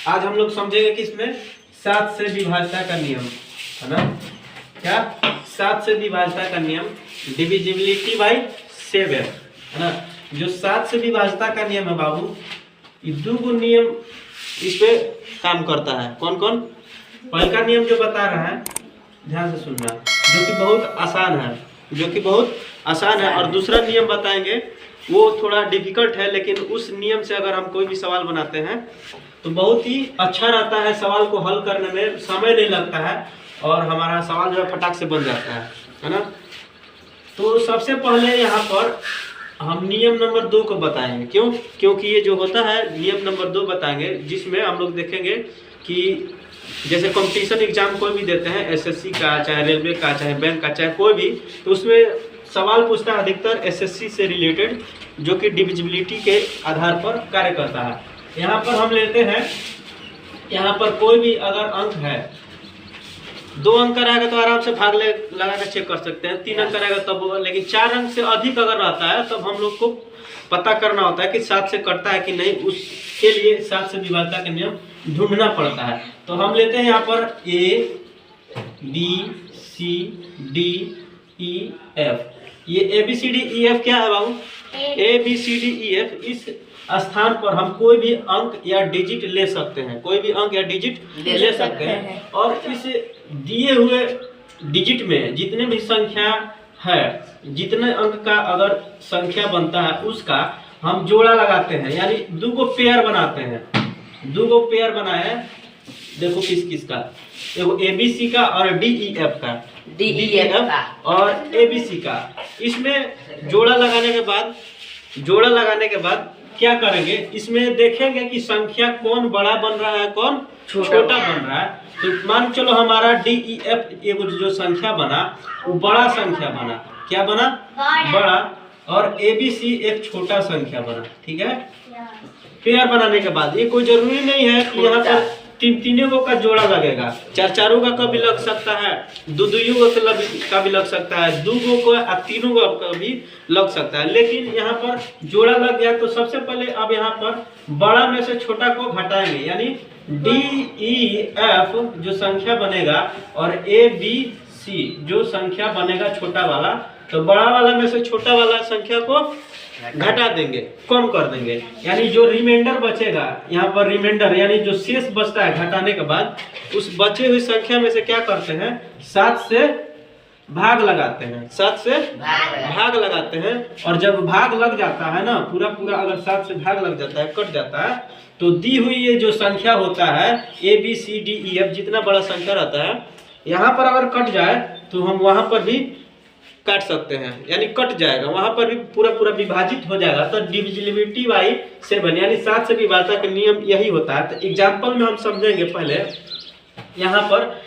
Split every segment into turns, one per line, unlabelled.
आज हम लोग समझेंगे कि इसमें 7 से विभाज्यता का नियम है ना। क्या 7 से विभाज्यता का नियम, डिविजिबिलिटी बाय 7 है ना। जो 7 से विभाज्यता का नियम है बाबू, ये दो गो नियम इस पे काम करता है। कौन कौन? पहले का नियम जो बता रहा है ध्यान से सुनना, जो कि बहुत आसान है, और दूसरा नियम बताएंगे वो थोड़ा डिफिकल्ट है, लेकिन उस नियम से अगर हम कोई भी सवाल बनाते हैं तो बहुत ही अच्छा रहता है। सवाल को हल करने में समय नहीं लगता है और हमारा सवाल जो है फटाक से बन जाता है ना। तो सबसे पहले यहाँ पर हम नियम नंबर 2 को बताएंगे। क्यों? क्योंकि ये जो होता है नियम नंबर 2 बताएंगे, जिसमें हम लोग देखेंगे कि जैसे कंपटीशन एग्जाम कोई भी देते हैं, एसएससी का, चाहे रेलवे का, चाहे बैंक का, चाहे कोई भी, तो उसमें सवाल पूछता है अधिकतर एसएससी से रिलेटेड, जो कि डिविजिबिलिटी के आधार पर कार्य करता है। यहाँ पर हम लेते हैं, यहाँ पर कोई भी अगर अंक है, 2 अंक का रहेगा तो आराम से भाग लगा कर चेक कर सकते हैं, 3 अंक का रहेगा तब, लेकिन 4 अंक से अधिक अगर रहता है तब हम लोग को पता करना होता है कि 7 से कटता है कि नहीं। उसके लिए 7 से विभाज्यता के नियम ढूंढना पड़ता है। तो हम लेते हैं यहाँ पर A B C D E F। ये ABCDEF क्या है बाबू? ABCDEF, इस स्थान पर हम कोई भी अंक या डिजिट ले सकते हैं, कोई भी अंक या डिजिट ले सकते हैं, और इस दिए हुए डिजिट में जितने भी संख्या है, जितने अंक का अगर संख्या बनता है उसका हम जोड़ा लगाते हैं, यानी 2 गो पेयर बनाते हैं। 2 गो पेयर बनाए, देखो किस किस का, देखो ABC का और DEF का, DEF और ABC का। इसमें जोड़ा लगाने के बाद क्या करेंगे, इसमें देखेंगे कि संख्या कौन बड़ा बन रहा है, कौन छोटा बन रहा है। तो मान चलो हमारा DEF एक जो संख्या बना वो बड़ा संख्या बना, क्या बना? बड़ा। और ABC एक छोटा संख्या बना, ठीक है। पेयर बनाने के बाद ये कोई जरूरी नहीं है कि यहाँ पर 3 का जोड़ा लगेगा, 4 का भी लग सकता है, 2 का भी लग सकता है, 2 का 3 का भी लग सकता है। लेकिन यहाँ पर जोड़ा लग गया तो सबसे पहले अब यहाँ पर बड़ा में से छोटा को घटाएंगे, यानी DEF जो संख्या बनेगा और ABC जो संख्या बनेगा छोटा वाला, तो बड़ा वाला में से छोटा वाला संख्या को घटा देंगे, कम कर देंगे, यानी जो रिमाइंडर बचेगा यहाँ पर, रिमाइंडर यानी जो शेष बचता है घटाने के बाद, उस बचे हुई संख्या में से क्या करते हैं, 7 से भाग लगाते हैं, 7 से भाग लगाते हैं। और जब भाग लग जाता है ना, पूरा अगर 7 से भाग लग जाता है, कट जाता है, तो दी हुई ये जो संख्या होता है ABCDEF, जितना बड़ा संख्या रहता है, यहाँ पर अगर कट जाए तो हम वहां पर भी काट सकते हैं, यानी कट जाएगा, वहां पर भी पूरा विभाजित हो जाएगा। तो डिविजिबिलिटी बाय 7 यानी 7 से विभाज्यता का नियम यही होता है। तो एग्जाम्पल में हम समझेंगे पहले। यहाँ पर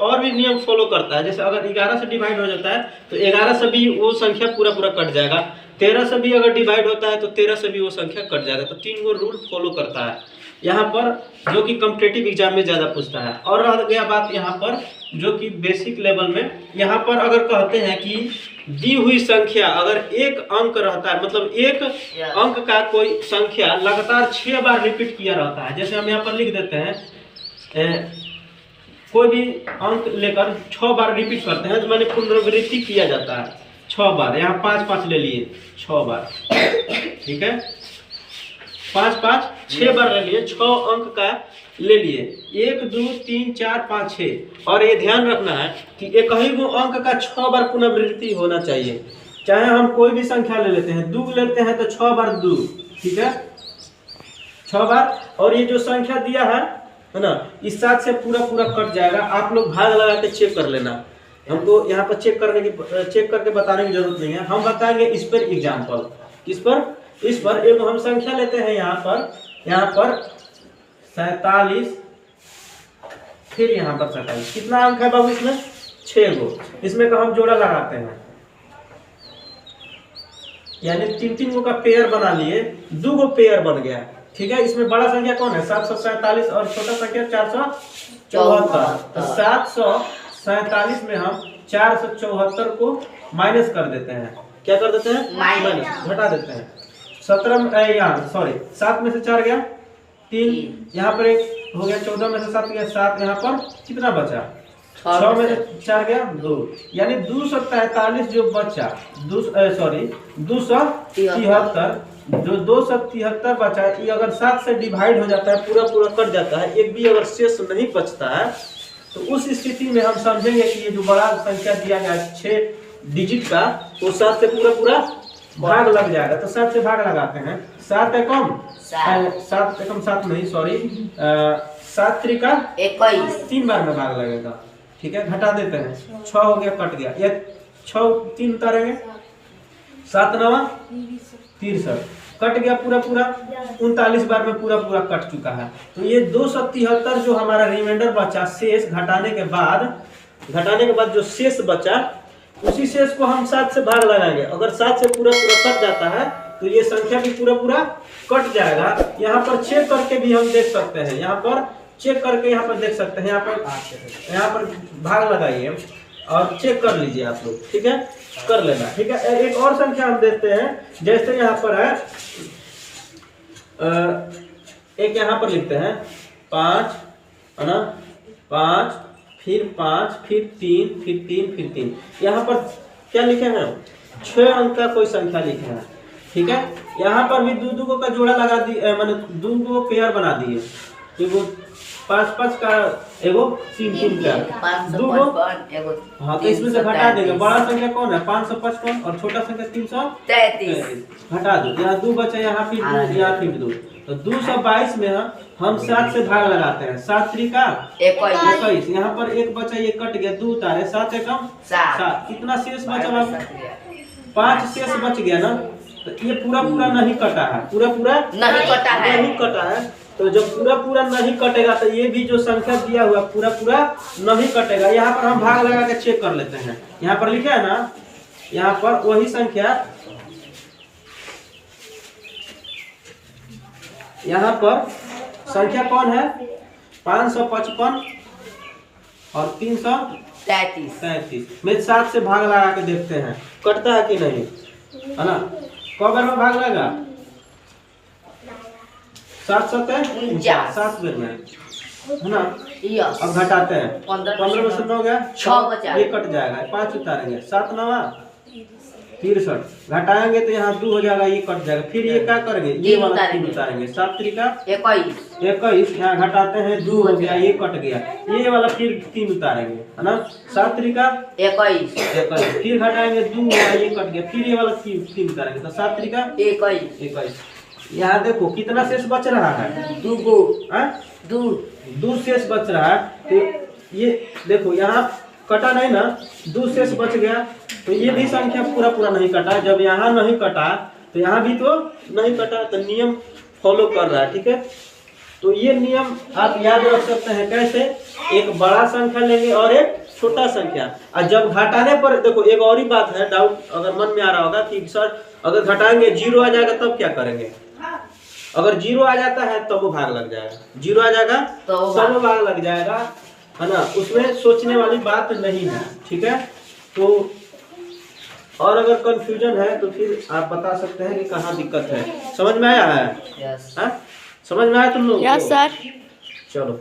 और भी नियम फॉलो करता है। जैसे अगर 11 से डिवाइड हो जाता है तो 11 से भी वो संख्या पूरा कट जाएगा। 13 से भी अगर डिवाइड होता है तो 13 से भी वो संख्या कट जाएगा। तो 3 गो रूल फॉलो करता है यहाँ पर, जो कि कॉम्पिटिटिव एग्जाम में ज्यादा पूछता है। और रह गया बात यहाँ पर जो कि बेसिक लेवल में, यहाँ पर अगर कहते हैं कि दी हुई संख्या अगर एक अंक रहता है, मतलब एक अंक का कोई संख्या लगातार 6 बार रिपीट किया रहता है। जैसे हम यहाँ पर लिख देते हैं, कोई भी अंक लेकर 6 बार रिपीट करते हैं, तो मैंने पुनरावृत्ति किया जाता है 6 बार। यहाँ 5 ले लिए 6 बार, ठीक है, 5 6 बार ले लिए, 6 अंक का ले लिए, 1 2 3 4 5 6। और ये ध्यान रखना है कि एक ही वो अंक का 6 बार पुनरावृत्ति होना चाहिए। चाहे हम कोई भी संख्या ले लेते हैं, 2 लेते हैं तो 6 बार 2, ठीक है, 6 बार। और ये जो संख्या दिया है ना, इस 7 से पूरा कट जाएगा। आप लोग भाग लगा के चेक कर लेना, हमको यहाँ पर चेक करके बताने की जरूरत नहीं है। हम बताएंगे इस पर एग्जाम्पल। किस पर? इस पर एक हम संख्या लेते हैं यहाँ पर 47, फिर यहाँ पर 47। कितना अंक है बाबू इसमें? 6 गो। इसमें का हम जोड़ा लगाते हैं, यानी 3 गो का पेयर बना लिए, 2 गो पेयर बन गया, ठीक है। इसमें बड़ा संख्या कौन है? 747 और छोटा संख्या 474। तो 747 में हम 474 को माइनस कर देते हैं। क्या कर देते हैं? माइनस, घटा देते हैं। 7 में से 4 गया, 3, यहाँ पर 1 हो गया, 14 में से 7 गया 7, यहाँ पर कितना बचा 6 में से 4 गया 2, यानी 243 जो बचा 273, जो 273 बचा ये अगर 7 से डिवाइड हो जाता है, पूरा कट जाता है, एक भी अगर शेष नहीं बचता है, तो उस स्थिति में हम समझेंगे कि ये जो बड़ा संख्या दिया गया 6 डिजिट का, वो 7 से पूरा भाग लग जाएगा। तो 7 से भाग लगाते हैं, 7 एकम 7 नहीं, सॉरी 7 त्रिका
21,
3 बार में भाग लगेगा। ठीक है, घटा देते हैं, 6 हो गया, कट गया, ये 6 3 उतारेंगे, 7 9 63, कट गया पूरा 39 बार में पूरा कट चुका है। तो ये 273 जो हमारा रिमाइंडर बचा शेष घटाने के बाद जो शेष बचा, उसी शेष को हम 7 से भाग लगाएंगे। अगर 7 से पूरा कट जाता है तो ये संख्या भी पूरा कट जाएगा। यहाँ पर चेक करके भी हम देख सकते हैं, यहाँ पर चेक करके यहाँ पर देख सकते हैं, यहाँ पर भाग लगाइए और चेक कर लीजिए आप लोग। ठीक है, कर लेना। ठीक है, एक और संख्या हम देते हैं, जैसे यहाँ पर है एक, यहाँ पर लिखते हैं 5 है ना, 5 फिर 5 फिर 3 फिर 3 फिर 3, यहाँ पर क्या लिखे हैं 6 अंक का कोई संख्या लिखे हैं। ठीक है, यहाँ पर भी दो का जोड़ा लगा दिए, मैंने 2 पेयर बना दिए, तो 5 का एगो 3 का 2, हाँ, तो इसमें से घटा देंगे। बड़ा संख्या कौन है 555 और छोटा संख्या 333, घटा दो, यहाँ 2 बचा, यहाँ फिर 2, यहाँ फिर 2, तो 222 में हम 7 से भाग लगाते हैं, 7 त्रिका 21, यहाँ पर 1 बचा, ये कट गया, 2 उतारे, 7 एकम 7, कितना शेष बचा, 5 शेष बच गया ना। तो ये पूरा नहीं कटा है, पूरा नहीं कटा है। तो जब पूरा नहीं कटेगा तो ये भी जो संख्या दिया हुआ पूरा नहीं कटेगा। यहाँ पर हम भाग लगा के चेक कर लेते हैं, यहाँ पर लिखा है ना, यहाँ पर वही संख्या, यहाँ पर संख्या कौन है 555 और 333 में 7 से भाग लगा के देखते हैं कटता है कि नहीं, है ना। कौ बार में भाग लगेगा 7 बार में, है ना। अब घटाते हैं, 15 में से 9 गया, 6 बचा, ये कट जाएगा, 5 उतारेंगे, 7 9 63, घटाएंगे तो यहाँ 2 हो जाएगा, ये कट जाएगा, फिर ये क्या करेंगे, ये वाला 3 उतारेंगे, 7 त्रिका 21, यहाँ घटाते हैं 2 हो गया, ये कट गया, ये वाला फिर 3 उतारेंगे, है ना, 7 त्रिका 21, फिर घटाएंगे 2 हो गया, ये कट गया, फिर ये वाला 3 उतारेंगे, तो 7 त्रिका 21। यहाँ देखो कितना शेष बच रहा है, 2 शेष बच रहा है। तो ये देखो यहाँ कटा नहीं ना, 2 शेष बच गया, तो ये भी संख्या पूरा नहीं कटा। जब यहाँ नहीं कटा तो यहाँ भी तो नहीं कटा, तो नियम फॉलो कर रहा है। ठीक है, तो ये नियम आप याद रख सकते हैं। कैसे, एक बड़ा संख्या लेंगे और एक छोटा संख्या, और जब घटाने पर देखो एक और ही बात है, डाउट अगर मन में आ रहा होगा कि सर अगर घटाएंगे 0 आ जाएगा तब क्या करेंगे। अगर 0 आ जाता है तब वो भाग लग जाएगा, 0 आ जाएगा तो वो भाग लग जाएगा, है ना, उसमें सोचने वाली बात नहीं है। ठीक है, तो और अगर कंफ्यूजन है तो फिर आप बता सकते हैं कि कहाँ दिक्कत है। समझ में आया है? समझ में आया तुम लोग?
Yes sir.
चलो।